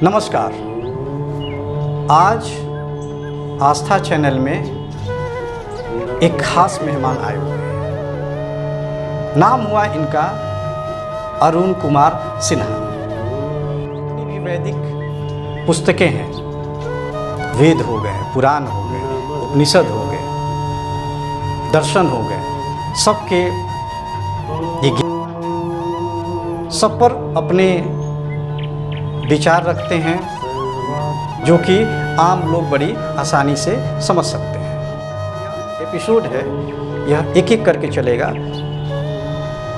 नमस्कार। आज आस्था चैनल में एक खास मेहमान आए हुए हैं। नाम हुआ इनका अरुण कुमार सिन्हा। जितनी भी वैदिक पुस्तकें हैं, वेद हो गए, पुराण हो गए, उपनिषद हो गए, दर्शन हो गए, सबके सब पर अपने विचार रखते हैं जो कि आम लोग बड़ी आसानी से समझ सकते हैं। एपिसोड है, यह एक एक करके चलेगा।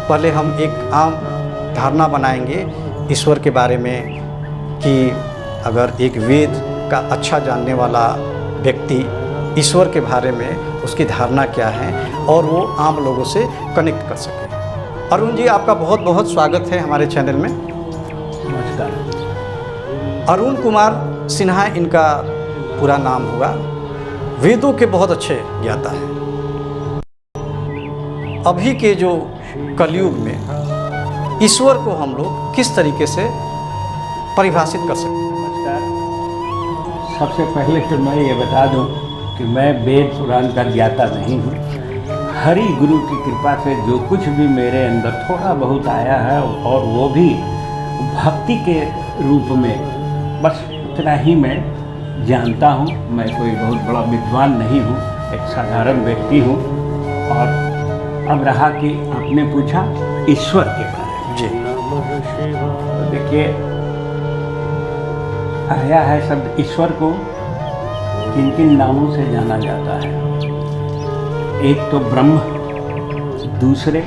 पहले हम एक आम धारणा बनाएंगे ईश्वर के बारे में कि अगर एक वेद का अच्छा जानने वाला व्यक्ति ईश्वर के बारे में उसकी धारणा क्या है और वो आम लोगों से कनेक्ट कर सके। अरुण जी, आपका बहुत बहुत स्वागत है हमारे चैनल में। नमस्कार। अरुण कुमार सिन्हा इनका पूरा नाम हुआ। वेदों के बहुत अच्छे ज्ञाता है। अभी के जो कलयुग में ईश्वर को हम लोग किस तरीके से परिभाषित कर सकते हैं? नमस्कार। सबसे पहले तो मैं ये बता दूं कि मैं वेद पुराण का ज्ञाता नहीं हूँ। हरि गुरु की कृपा से जो कुछ भी मेरे अंदर थोड़ा बहुत आया है और वो भी भक्ति के रूप में, बस उतना ही मैं जानता हूँ। मैं कोई बहुत बड़ा विद्वान नहीं हूँ, एक साधारण व्यक्ति हूँ। और अब रहा कि आपने पूछा ईश्वर के बारे में। जी, तो देखिए, आया है शब्द ईश्वर को किन किन नामों से जाना जाता है। एक तो ब्रह्म, दूसरे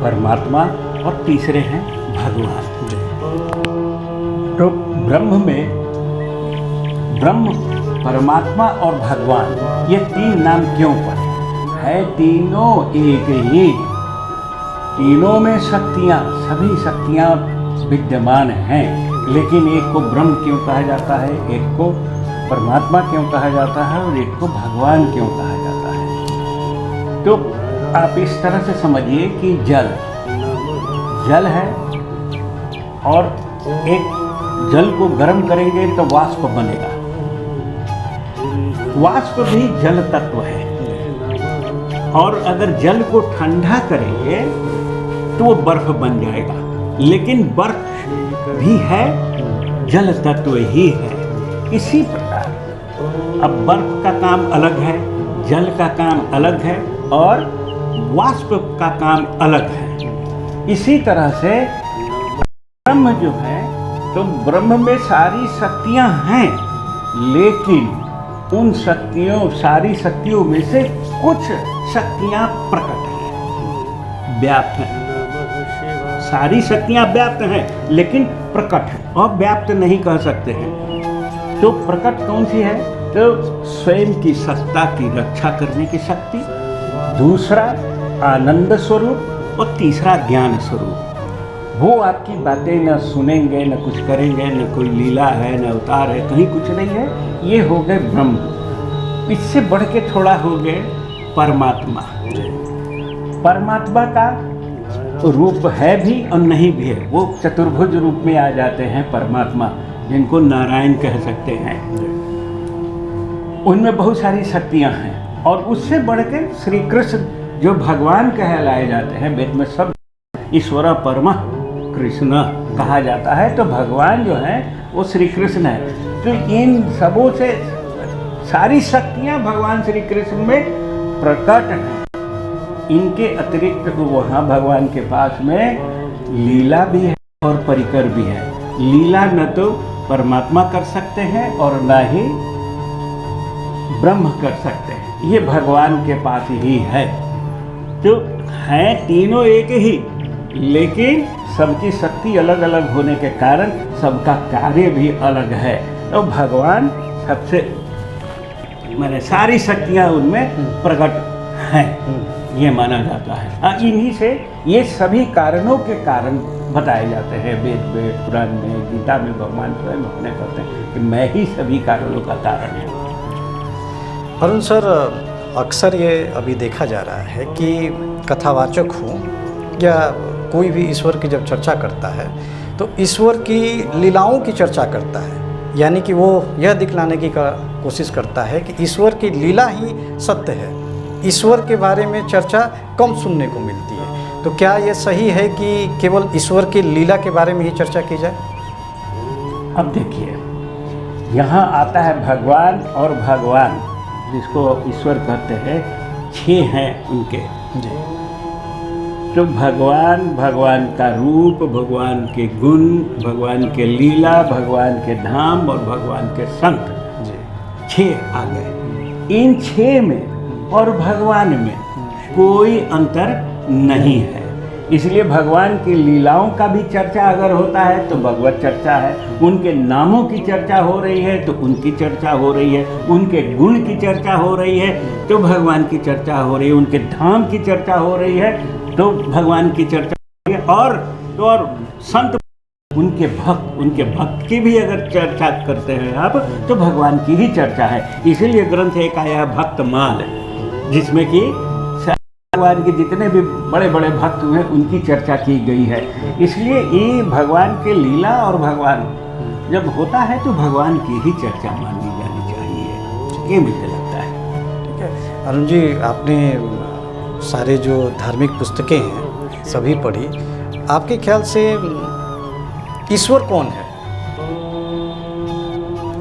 परमात्मा और तीसरे हैं भगवान। तो ब्रह्म में ब्रह्म, परमात्मा और भगवान, ये तीन नाम क्यों पड़े? है तीनों एक ही। तीनों में शक्तियाँ, सभी शक्तियाँ विद्यमान हैं, लेकिन एक को ब्रह्म क्यों कहा जाता है, एक को परमात्मा क्यों कहा जाता है और एक को भगवान क्यों कहा जाता है? तो आप इस तरह से समझिए कि जल है और एक जल को गर्म करेंगे तो वाष्प बनेगा। वाष्प भी जल तत्व है। और अगर जल को ठंडा करेंगे तो वो बर्फ बन जाएगा। लेकिन बर्फ भी है, जल तत्व ही है। इसी प्रकार अब बर्फ का काम अलग है, जल का काम अलग है और वाष्प का काम अलग है। इसी तरह से ब्रह्म जो है, तो ब्रह्म में सारी शक्तियां हैं, लेकिन उन शक्तियों, सारी शक्तियों में से कुछ शक्तियां प्रकट हैं, व्याप्त हैं। सारी शक्तियां व्याप्त हैं लेकिन प्रकट हैं, और व्याप्त नहीं कह सकते हैं। तो प्रकट कौन सी है? तो स्वयं की सत्ता की रक्षा करने की शक्ति, दूसरा आनंद स्वरूप और तीसरा ज्ञान स्वरूप। वो आपकी बातें न सुनेंगे, न कुछ करेंगे, न कोई लीला है, न अवतार है, कहीं कुछ नहीं है। ये हो गए ब्रह्म। इससे बढ़ के थोड़ा हो गए परमात्मा। परमात्मा का रूप है भी और नहीं भी है। वो चतुर्भुज रूप में आ जाते हैं परमात्मा, जिनको नारायण कह सकते हैं। उनमें बहुत सारी शक्तियां हैं। और उससे बढ़कर श्री कृष्ण जो भगवान कहलाए जाते हैं, वेद में सब ईश्वर परमा कृष्ण कहा जाता है। तो भगवान जो है वो श्री कृष्ण है। तो इन सबों से सारी शक्तियां भगवान श्री कृष्ण में प्रकट हैं। इनके अतिरिक्त वहाँ भगवान के पास में लीला भी है और परिकर भी है। लीला न तो परमात्मा कर सकते हैं और न ही ब्रह्म कर सकते हैं, ये भगवान के पास ही है। तो हैं तीनों एक ही, लेकिन सबकी शक्ति अलग अलग होने के कारण सबका कार्य भी अलग है। तो भगवान सबसे, मैंने सारी शक्तियाँ उनमें प्रकट हैं, ये माना जाता है। इन्हीं से ये सभी कारणों के कारण बताए जाते हैं वेद में, पुराण में, गीता में। भगवान स्वयं अपने कहते हैं कि मैं ही सभी कारणों का कारण हूँ। अरुण सर, अक्सर ये अभी देखा जा रहा है कि कथावाचक हो या कोई भी ईश्वर की जब चर्चा करता है तो ईश्वर की लीलाओं की चर्चा करता है, यानी कि वो यह दिखलाने की कोशिश करता है कि ईश्वर की लीला ही सत्य है। ईश्वर के बारे में चर्चा कम सुनने को मिलती है। तो क्या ये सही है कि केवल ईश्वर की लीला के बारे में ही चर्चा की जाए? अब देखिए, यहाँ आता है भगवान और भगवान, जिसको ईश्वर कहते हैं, 6 हैं उनके। जी। तो भगवान का रूप, भगवान के गुण, भगवान के लीला, भगवान के धाम और भगवान के संत, जी। 6 आ गए। इन 6 में और भगवान में कोई अंतर नहीं है। इसलिए भगवान की लीलाओं का भी चर्चा अगर होता है तो भगवत चर्चा है, उनके नामों की चर्चा हो रही है तो उनकी चर्चा हो रही है, उनके गुण की चर्चा हो रही है तो भगवान की चर्चा हो रही है, उनके धाम की चर्चा हो रही है तो भगवान की चर्चा हो रही है। और संत, उनके भक्त की भी अगर चर्चा करते हैं आप तो भगवान की ही चर्चा है। इसीलिए ग्रंथ एक आया है भक्तमाल, जिसमें कि भगवान के जितने भी बड़े बड़े भक्त हुए उनकी चर्चा की गई है। इसलिए ये भगवान के लीला और भगवान जब होता है तो भगवान की ही चर्चा मानी जानी चाहिए, ये मुझे लगता है। ठीक है अरुण जी, आपने सारे जो धार्मिक पुस्तकें हैं सभी पढ़ी। आपके ख्याल से ईश्वर कौन है?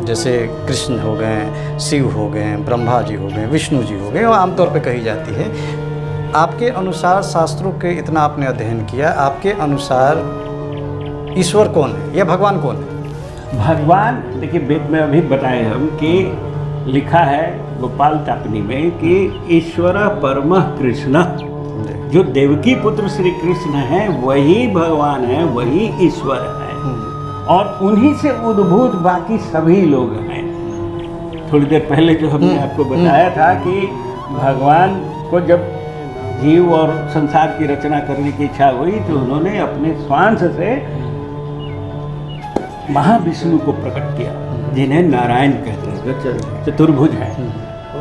जैसे कृष्ण हो गए, शिव हो गए, ब्रह्मा जी हो गए, विष्णु जी हो गए, और आमतौर पे कही जाती है। आपके अनुसार, शास्त्रों के इतना आपने अध्ययन किया, आपके अनुसार ईश्वर कौन है या भगवान कौन है? भगवान, देखिए वेद में अभी बताए हम कि लिखा है गोपाल तापनी में कि ईश्वर परमः कृष्ण, जो देवकी पुत्र श्री कृष्ण हैं वही भगवान है, वही ईश्वर है, और उन्हीं से उद्भूत बाकी सभी लोग हैं। थोड़ी देर पहले जो हमने आपको बताया था कि भगवान को जब जीव और संसार की रचना करने की इच्छा हुई तो उन्होंने अपने स्वांश से महाविष्णु को प्रकट किया, जिन्हें नारायण कहते हैं, जो चतुर्भुज है,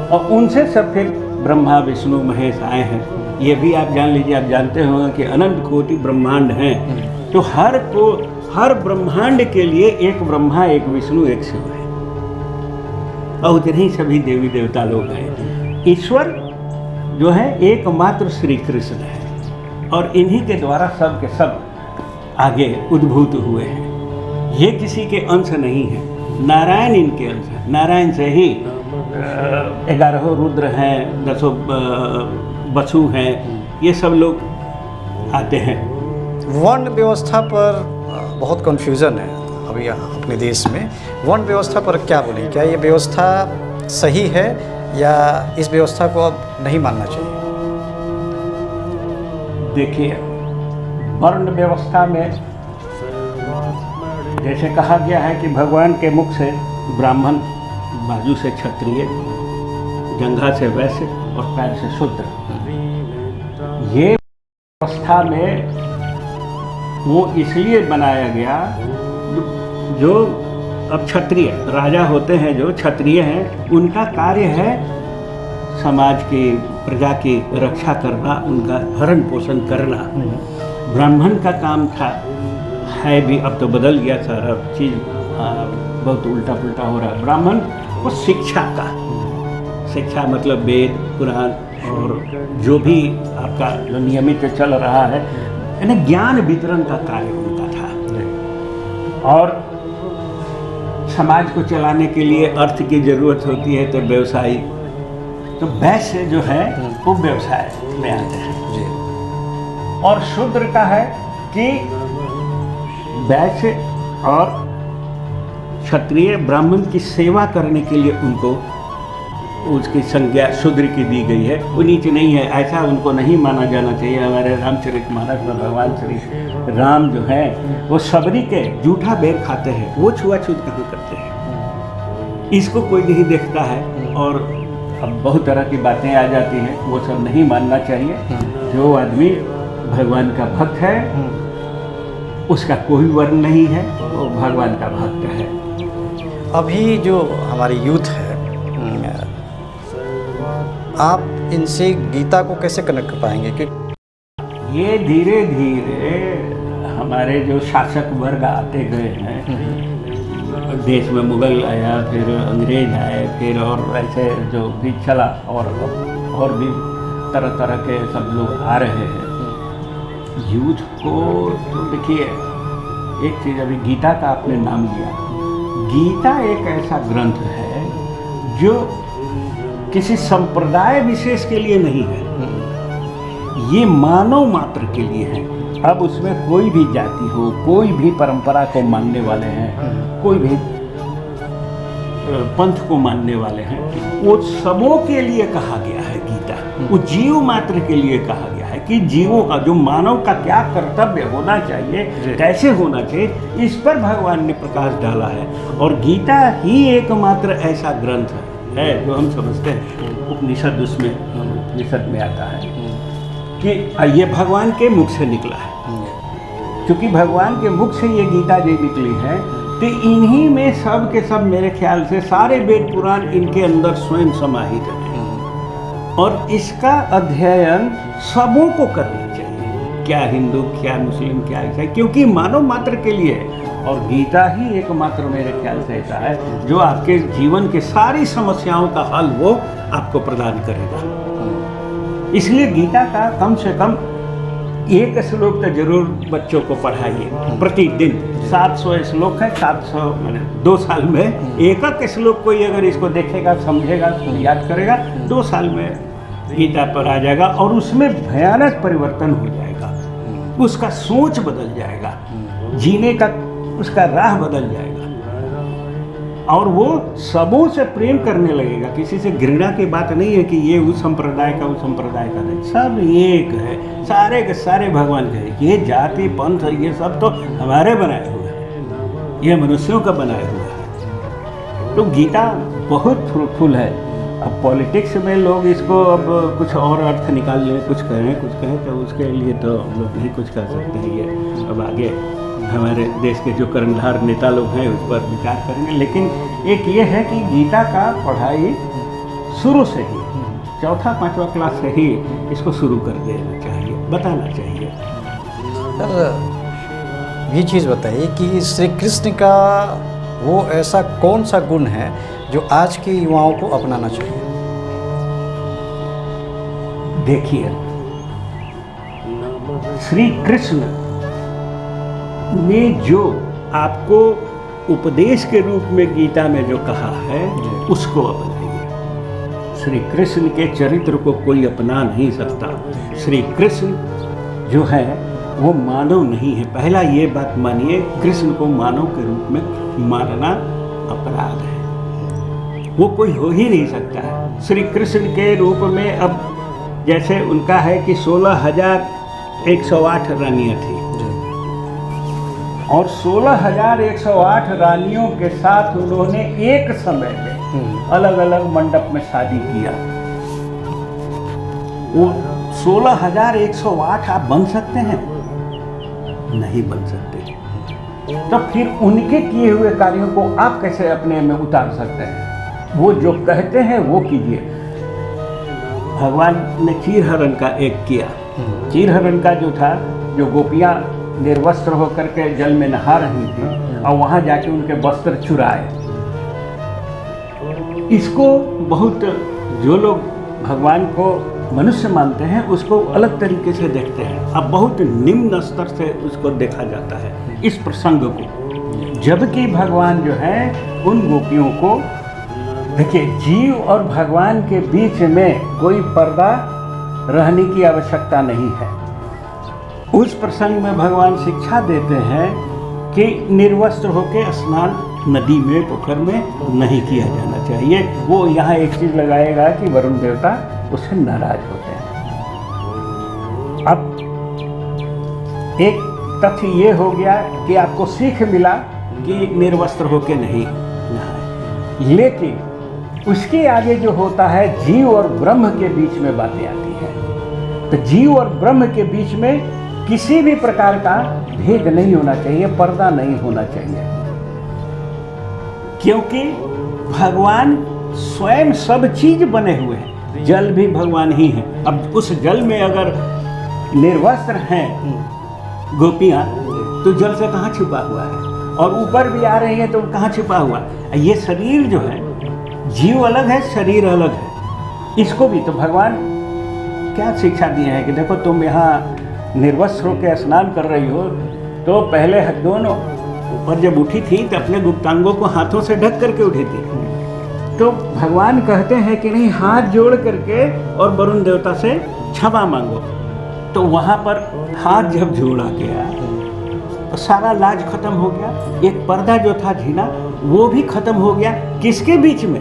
और उनसे सब फिर ब्रह्मा विष्णु महेश आए हैं। ये भी आप जान लीजिए, आप जानते होंगे कि अनंत कोटि ब्रह्मांड हैं, तो हर ब्रह्मांड के लिए एक ब्रह्मा, एक विष्णु, एक शिव है, और उतने ही सभी देवी देवता लोग हैं। ईश्वर जो है एकमात्र श्री कृष्ण है, और इन्हीं के द्वारा सब के सब आगे उद्भूत हुए हैं। ये किसी के अंश नहीं है, नारायण इनके अंश हैं। नारायण से ही 11 रुद्र हैं, 10 वसु हैं, ये सब लोग आते हैं। वर्ण व्यवस्था पर बहुत कन्फ्यूज़न है अभी अपने देश में। वर्ण व्यवस्था पर क्या बोलें? क्या ये व्यवस्था सही है या इस व्यवस्था को अब नहीं मानना चाहिए? देखिए, वर्ण व्यवस्था में जैसे कहा गया है कि भगवान के मुख से ब्राह्मण, बाजू से क्षत्रिय, जंघा से वैश्य और पैर से शूद्र, ये व्यवस्था में वो इसलिए बनाया गया, जो अब क्षत्रिय राजा होते हैं, जो क्षत्रिय हैं, उनका कार्य है समाज की, प्रजा की रक्षा करना, उनका भरण पोषण करना। ब्राह्मण का काम था, है भी, अब तो बदल गया सारा चीज़, बहुत उल्टा पुल्टा हो रहा है। ब्राह्मण को शिक्षा मतलब वेद, पुराण और जो भी आपका जो नियमित चल रहा है, यानी ज्ञान वितरण का कार्य उनका था। और समाज को चलाने के लिए अर्थ की जरूरत होती है, तो व्यवसायी, तो वैश्य जो है वो व्यवसाय में आते हैं जी। और शूद्र का है कि वैश्य और क्षत्रिय ब्राह्मण की सेवा करने के लिए उनको उसकी संज्ञा शूद्र की दी गई है, वो नीचे नहीं है, ऐसा उनको नहीं माना जाना चाहिए। हमारे रामचरितमानस में भगवान श्री राम जो है वो सबरी के जूठा बेर खाते हैं, वो छुआछूत कहाँ करते हैं, इसको कोई नहीं देखता है। और अब बहुत तरह की बातें आ जाती हैं, वो सब नहीं मानना चाहिए। जो आदमी भगवान का भक्त है उसका कोई वर्ण नहीं है, वो भगवान का भक्त है। अभी जो हमारी यूथ है, आप इनसे गीता को कैसे कनेक्ट कर पाएंगे? कि ये धीरे धीरे हमारे जो शासक वर्ग आते गए हैं, देश में मुगल आया, फिर अंग्रेज आए, फिर और ऐसे जो भी चला, और भी तरह तरह के सब लोग आ रहे हैं। यूथ को तो देखिए, एक चीज़, अभी गीता का आपने नाम लिया। गीता एक ऐसा ग्रंथ है जो किसी संप्रदाय विशेष के लिए नहीं है, ये मानव मात्र के लिए है। अब उसमें कोई भी जाति हो, कोई भी परंपरा को मानने वाले हैं, कोई भी पंथ को मानने वाले हैं, वो सबों के लिए कहा गया है गीता। वो जीव मात्र के लिए कहा गया है कि जीवों का, जो मानव का क्या कर्तव्य होना चाहिए, कैसे होना चाहिए, इस पर भगवान ने प्रकाश डाला है। और गीता ही एकमात्र ऐसा ग्रंथ है जो हम समझते हैं, उपनिषद, उसमें उपनिषद में आता है कि ये भगवान के मुख से निकला है। क्योंकि भगवान के मुख से ये गीता जी निकली है, तो इन्हीं में सब के सब मेरे ख्याल से सारे वेद पुराण इनके अंदर स्वयं समाहित हैं। और इसका अध्ययन सबों को करना चाहिए, क्या हिंदू, क्या मुस्लिम, क्या ईसाई, क्योंकि मानव मात्र के लिए है। और गीता ही एकमात्र मेरे ख्याल से ऐसा है जो आपके जीवन के सारी समस्याओं का हल वो आपको प्रदान करेगा। इसलिए गीता का कम से कम एक श्लोक तो जरूर बच्चों को पढ़ाइए प्रतिदिन। 700 श्लोक है, 700 मैंने 2 साल में एक श्लोक कोई अगर इसको देखेगा, समझेगा, याद करेगा, 2 साल में गीता पर आ जाएगा और उसमें भयानक परिवर्तन हो जाएगा। उसका सोच बदल जाएगा, जीने का उसका राह बदल जाएगा, और वो सबों से प्रेम करने लगेगा। किसी से घृणा की बात नहीं है कि ये उस संप्रदाय का, उस संप्रदाय का नहीं, सब एक है, सारे के सारे भगवान के हैं। ये जाति पंथ ये सब तो हमारे बनाए हुए हैं, ये मनुष्यों का बनाया हुआ है। तो गीता बहुत फ्रूटफुल है। अब पॉलिटिक्स में लोग इसको अब कुछ और अर्थ निकाल लें, कुछ कहें तो उसके लिए तो हम लोग नहीं कुछ कर सकते हैं। ये अब आगे हमारे देश के जो कर्णधार नेता लोग हैं उस पर विचार करेंगे। लेकिन एक ये है कि गीता का पढ़ाई शुरू से ही, 4-5वां क्लास से ही इसको शुरू कर देना चाहिए, बताना चाहिए। सर ये चीज़ बताइए कि श्री कृष्ण का वो ऐसा कौन सा गुण है जो आज के युवाओं को अपनाना चाहिए? देखिए, श्री कृष्ण ने जो आपको उपदेश के रूप में गीता में जो कहा है उसको अपनाइए। श्री कृष्ण के चरित्र को कोई अपना नहीं सकता। श्री कृष्ण जो है वो मानव नहीं है। पहला ये बात मानिए, कृष्ण को मानव के रूप में मानना अपराध है, वो कोई हो ही नहीं सकता है। श्री कृष्ण के रूप में अब जैसे उनका है कि 16,108 रानियाँ थी और 16,108 रानियों के साथ उन्होंने एक समय में अलग अलग मंडप में शादी किया। वो 16,108 आप बन सकते हैं? नहीं बन सकते। तो फिर उनके किए हुए कार्यों को आप कैसे अपने में उतार सकते हैं? वो जो कहते हैं वो कीजिए। भगवान ने चीरहरण का एक किया। चीरहरण का जो था, जो गोपियाँ निर्वस्त्र होकर के जल में नहा रही थी और वहाँ जाके उनके वस्त्र चुराए। इसको बहुत जो लोग भगवान को मनुष्य मानते हैं उसको अलग तरीके से देखते हैं। अब बहुत निम्न स्तर से उसको देखा जाता है इस प्रसंग को। जबकि भगवान जो है उन गोपियों को, देखिए, जीव और भगवान के बीच में कोई पर्दा रहने की आवश्यकता नहीं है। उस प्रसंग में भगवान शिक्षा देते हैं कि निर्वस्त्र होकर स्नान नदी में, पोखर में नहीं किया जाना चाहिए। वो यहाँ एक चीज़ लगाएगा कि वरुण देवता उससे नाराज होते हैं। अब एक तथ्य ये हो गया कि आपको सीख मिला कि निर्वस्त्र होकर नहीं नहाए, लेकिन उसके आगे जो होता है जीव और ब्रह्म के बीच में बातें आती हैं। तो जीव और ब्रह्म के बीच में किसी भी प्रकार का भेद नहीं होना चाहिए, पर्दा नहीं होना चाहिए, क्योंकि भगवान स्वयं सब चीज बने हुए हैं। जल भी भगवान ही है। अब उस जल में अगर निर्वस्त्र हैं गोपियाँ तो जल से कहाँ छुपा हुआ है, और ऊपर भी आ रही है तो कहाँ छुपा हुआ है। ये शरीर जो है, जीव अलग है, शरीर अलग है। इसको भी तो भगवान क्या शिक्षा दिए हैं कि देखो तुम यहाँ निर्वस्त्र होकर स्नान कर रही हो, तो पहले दोनों ऊपर जब उठी थी तो अपने गुप्तांगों को हाथों से ढक करके उठी थी। तो भगवान कहते हैं कि नहीं, हाथ जोड़ करके और वरुण देवता से क्षमा मांगो। तो वहाँ पर हाथ जब जोड़ा गया तो सारा लाज खत्म हो गया। एक पर्दा जो था झीना, वो भी खत्म हो गया। किसके बीच में?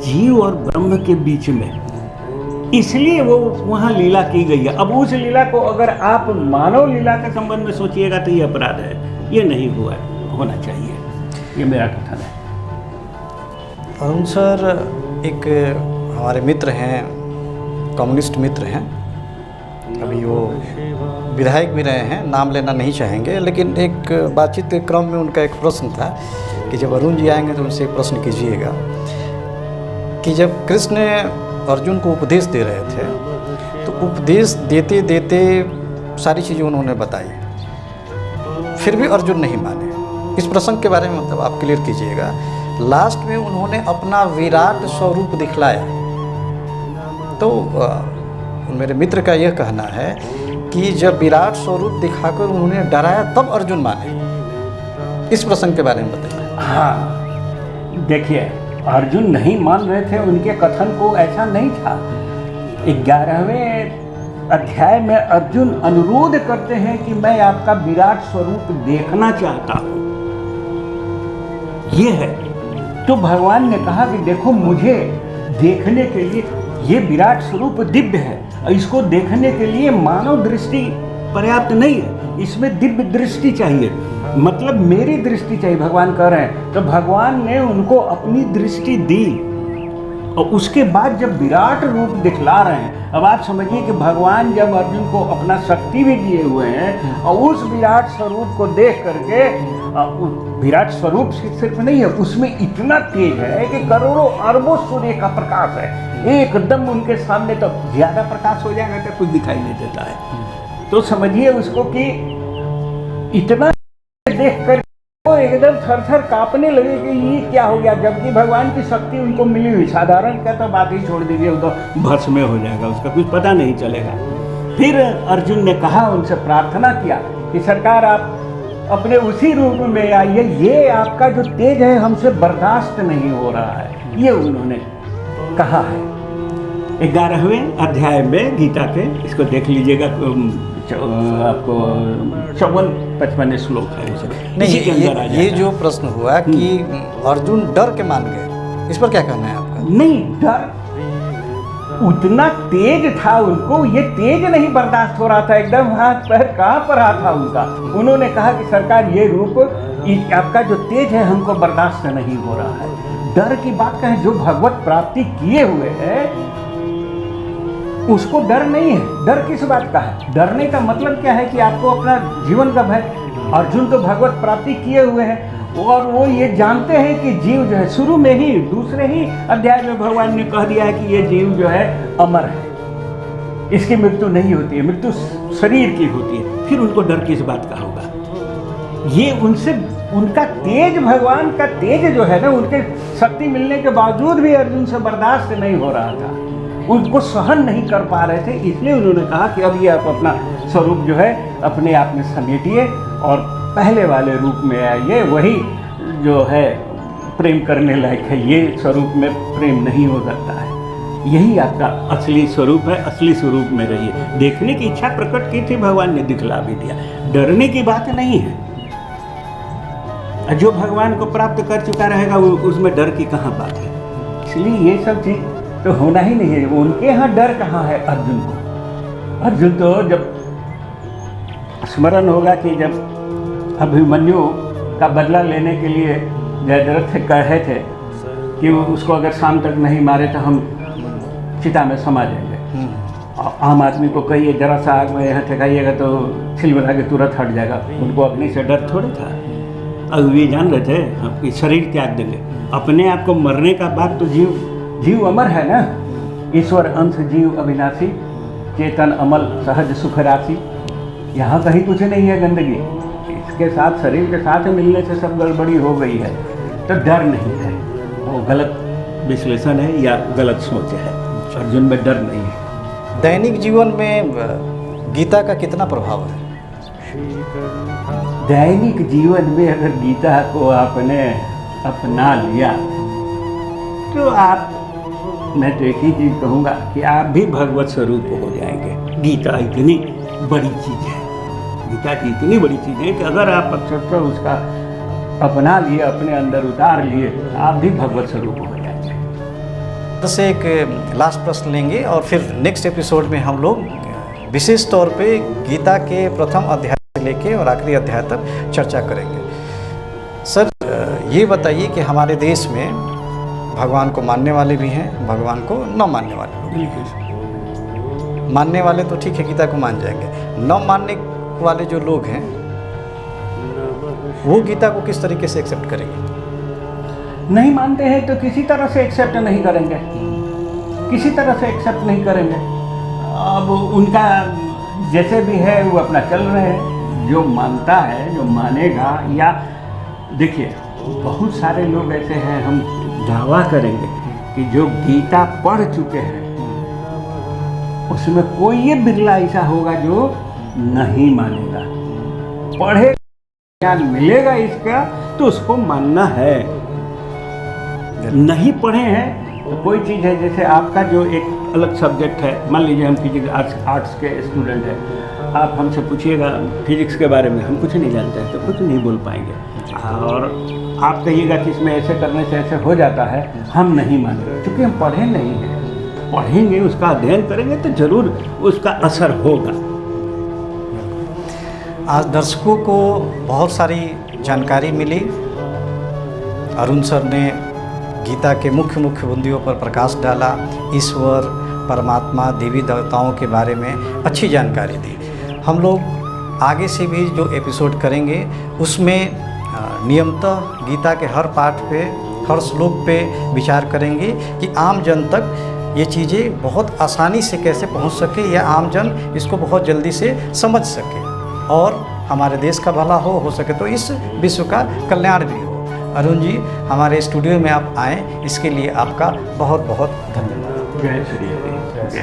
जीव और ब्रह्म के बीच में। इसलिए वो वहाँ लीला की गई है। अब उस लीला को अगर आप मानव लीला के संबंध में सोचिएगा तो ये अपराध है, ये नहीं हुआ है, होना चाहिए। ये मेरा कथन है। अरुण सर, एक हमारे मित्र हैं, कम्युनिस्ट मित्र हैं, अभी वो विधायक भी रहे हैं, नाम लेना नहीं चाहेंगे, लेकिन एक बातचीत के क्रम में उनका एक प्रश्न था कि जब अरुण जी आएंगे तो उनसे एक प्रश्न कीजिएगा कि जब कृष्ण अर्जुन को उपदेश दे रहे थे तो उपदेश देते देते सारी चीज़ें उन्होंने बताई, फिर भी अर्जुन नहीं माने। इस प्रसंग के बारे में मतलब आप क्लियर कीजिएगा। लास्ट में उन्होंने अपना विराट स्वरूप दिखलाया, तो मेरे मित्र का यह कहना है कि जब विराट स्वरूप दिखाकर उन्होंने डराया तब अर्जुन माने। इस प्रसंग के बारे में बताइए। हाँ, देखिए, अर्जुन नहीं मान रहे थे, उनके कथन को ऐसा नहीं था। 11वें अध्याय में अर्जुन अनुरोध करते हैं कि मैं आपका विराट स्वरूप देखना चाहता हूँ, ये है। तो भगवान ने कहा कि देखो, मुझे देखने के लिए ये विराट स्वरूप दिव्य है, इसको देखने के लिए मानव दृष्टि पर्याप्त नहीं है, इसमें दिव्य दृष्टि चाहिए, मतलब मेरी दृष्टि चाहिए, भगवान कह रहे हैं। तो भगवान ने उनको अपनी दृष्टि दी, और उसके बाद जब विराट रूप दिखला रहे हैं, अब आप समझिए कि भगवान जब अर्जुन को अपना शक्ति भी दिए हुए हैं, और उस विराट स्वरूप को देख करके, विराट स्वरूप सिर्फ नहीं है, उसमें इतना तेज है कि करोड़ों अरबों सूर्य का प्रकाश है, एकदम उनके सामने। तो ज्यादा प्रकाश हो जाएगा तो कुछ दिखाई नहीं देता है। तो समझिए उसको कि इतना देख कर वो एकदम थर-थर कांपने लगे कि ये क्या हो गया, जबकि भगवान की शक्ति उनको मिली हुई। साधारण का तो बात ही छोड़ दीजिए, वो तो भस्म में हो जाएगा, उसका कुछ पता नहीं चलेगा। फिर अर्जुन ने कहा, उनसे प्रार्थना किया कि सरकार आप अपने उसी रूप में आइए, ये आपका जो तेज है हमसे बर्दाश्त नहीं हो रहा है, ये उन्होंने कहा है। 11वें अध्याय में गीता के, इसको देख लीजिएगा, आपको 54-55 श्लोक है। नहीं, ये जो प्रश्न हुआ कि अर्जुन डर के मान गए, इस पर क्या कहना है आपका? नहीं, डर उतना तेज था, उनको ये तेज नहीं बर्दाश्त हो रहा था, एकदम हाथ पैर कांप रहा था उनका। उन्होंने कहा कि सरकार ये रूप आपका जो तेज है हमको बर्दाश्त नहीं हो रहा है। डर की बात कहें, जो भगवत प्राप्ति किए हुए हैं उसको डर नहीं है। डर किस बात का है? डरने का मतलब क्या है कि आपको अपना जीवन का भय। अर्जुन तो भगवत प्राप्ति किए हुए हैं और वो ये जानते हैं कि जीव जो है, शुरू में ही दूसरे ही अध्याय में भगवान ने कह दिया है कि ये जीव जो है अमर है, इसकी मृत्यु नहीं होती है, मृत्यु शरीर की होती है। फिर उनको डर किस बात का होगा? ये उनसे उनका तेज, भगवान का तेज जो है ना, उनके शक्ति मिलने के बावजूद भी अर्जुन से बर्दाश्त नहीं हो रहा था, उनको सहन नहीं कर पा रहे थे। इसलिए उन्होंने कहा कि अब ये आप अपना स्वरूप जो है अपने आप में समेटिए और पहले वाले रूप में आइए, वही जो है प्रेम करने लायक है। ये स्वरूप में प्रेम नहीं हो सकता है, यही आपका असली स्वरूप है, असली स्वरूप में रहिए। देखने की इच्छा प्रकट की थी, भगवान ने दिखला भी दिया। डरने की बात नहीं है, जो भगवान को प्राप्त कर चुका रहेगा उसमें डर की कहाँ बात है। इसलिए ये सब चीज़ तो होना ही नहीं है। उनके यहाँ डर कहाँ है अर्जुन को? अर्जुन तो जब स्मरण होगा कि जब अभिमन्यु का बदला लेने के लिए जयद्रथ से कहे थे कि उसको अगर शाम तक नहीं मारे तो हम चिता में समा जाएंगे। आम आदमी को कहिए जरा सा आग में यहाँ ठेकाइएगा तो छिलबला के तुरंत हट जाएगा, उनको अग्नि से डर थोड़े था। अब वे जान रहे थे कि शरीर त्याग देंगे, अपने आप को मरने का बाद तो जीव अमर है ना। ईश्वर अंश जीव अविनाशी, चेतन अमल सहज सुख राशि, यहाँ कहीं कुछ नहीं है गंदगी। के साथ, शरीर के साथ मिलने से सब गड़बड़ी हो गई है, तो डर नहीं है। वो गलत विश्लेषण है या गलत सोच है। अर्जुन में डर नहीं है। दैनिक जीवन में गीता का कितना प्रभाव है? दैनिक जीवन में अगर गीता को आपने अपना लिया तो आप, मैं तो एक ही चीज़ कहूँगा कि आप भी भगवत स्वरूप हो जाएंगे। गीता इतनी बड़ी चीज़ है, गीता की इतनी बड़ी चीज़ है कि अगर आप अक्षरशः उसका अपना लिए, अपने अंदर उतार लिए, आप भी भगवत स्वरूप हो जाएंगे। तो से एक लास्ट प्रश्न लेंगे और फिर नेक्स्ट एपिसोड में हम लोग विशेष तौर पे गीता के प्रथम अध्याय से लेके और आखिरी अध्याय तक चर्चा करेंगे। सर, ये बताइए कि हमारे देश में भगवान को मानने वाले भी हैं, भगवान को न मानने वाले भी हैं। मानने वाले तो ठीक है, गीता को मान जाएंगे। न मानने वाले जो लोग हैं वो गीता को किस तरीके से एक्सेप्ट करेंगे? नहीं मानते हैं तो किसी तरह से एक्सेप्ट नहीं करेंगे, किसी तरह से एक्सेप्ट नहीं करेंगे। अब उनका जैसे भी है वो अपना चल रहे हैं। जो मानता है, जो मानेगा, या देखिए बहुत सारे लोग ऐसे हैं, हम दावा करेंगे कि जो गीता पढ़ चुके हैं उसमें कोई ये बिरला ऐसा होगा जो नहीं मानेगा। पढ़े ज्ञान मिलेगा इसका तो उसको मानना है। नहीं पढ़े हैं तो कोई चीज़ है, जैसे आपका जो एक अलग सब्जेक्ट है, मान लीजिए हम फिजिक्स आर्ट्स के स्टूडेंट हैं, आप हमसे पूछिएगा फिजिक्स के बारे में, हम कुछ नहीं जानते हैं तो कुछ नहीं बोल पाएंगे। और आप कहिएगा कि इसमें ऐसे करने से ऐसे हो जाता है, हम नहीं मानेंगे क्योंकि हम पढ़े नहीं हैं। पढ़ेंगे, उसका अध्ययन करेंगे तो जरूर उसका असर होगा। आज दर्शकों को बहुत सारी जानकारी मिली। अरुण सर ने गीता के मुख्य बिंदुओं पर प्रकाश डाला, ईश्वर, परमात्मा, देवी देवताओं के बारे में अच्छी जानकारी दी। हम लोग आगे से भी जो एपिसोड करेंगे उसमें नियमतः गीता के हर पाठ पे, हर श्लोक पे विचार करेंगे कि आम जन तक ये चीज़ें बहुत आसानी से कैसे पहुंच सके या आम जन इसको बहुत जल्दी से समझ सके और हमारे देश का भला हो सके तो इस विश्व का कल्याण भी हो। अरुण जी, हमारे स्टूडियो में आप आएँ, इसके लिए आपका बहुत बहुत धन्यवाद। जय श्री हरि।